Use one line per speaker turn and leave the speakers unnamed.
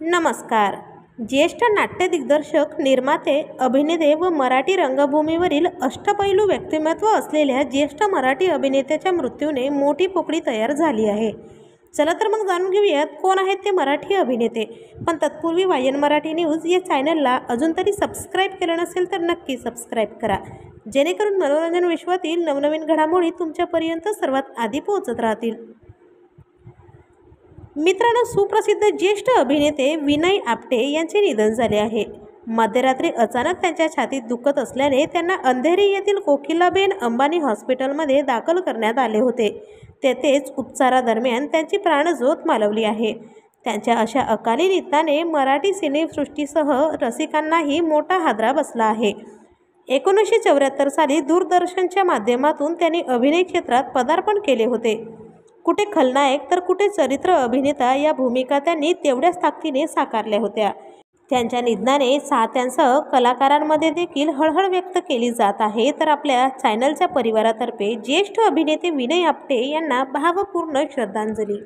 नमस्कार. ज्येष्ठ नाट्य दिग्दर्शक, निर्माते, अभिनेते व मराठी रंगभूमीवरील अष्टपैलू व्यक्तिमत्व असलेल्या ज्येष्ठ मराठी अभिनेत्याच्या मृत्यूने मोठी पोकळी तयार झाली आहे. चला तर मग जाणून घेऊयात कोण आहेत ते मराठी अभिनेते. पण तत्पूर्वी वायन मराठी न्यूज या चॅनलला अजून तरी सबस्क्राईब केलं नसेल तर नक्की सबस्क्राईब करा, जेणेकरून मनोरंजन विश्वातील नवनवीन घडामोडी तुमच्यापर्यंत सर्वात आधी पोहोचत राहतील. मित्रांनो, सुप्रसिद्ध ज्येष्ठ अभिनेते विनय आपटे यांचे निधन झाले आहे. मध्यरात्री अचानक त्यांच्या छातीत दुखत असल्याने त्यांना अंधेरी येथील कोकिलाबेन अंबानी हॉस्पिटलमध्ये दाखल करण्यात आले होते. तेथेच उपचारादरम्यान त्यांची प्राणज्योत मालवली आहे. त्यांच्या अशा अकाली निधनाने मराठी सिनेसृष्टीसह रसिकांनाही मोठा हादरा बसला आहे. 1974 साली दूरदर्शनच्या माध्यमातून त्यांनी अभिनय क्षेत्रात पदार्पण केले होते. कुठे खलनायक तर कुठे चरित्र अभिनेता या भूमिका त्यांनी तेवढ्याच ताकदीने साकारल्या होत्या. त्यांच्या निधनाने चाहत्यांसह कलाकारांमध्ये देखील हळहळ व्यक्त केली जात आहे. तर आपल्या चॅनलच्या परिवारातर्फे ज्येष्ठ अभिनेते विनय आपटे यांना भावपूर्ण श्रद्धांजली.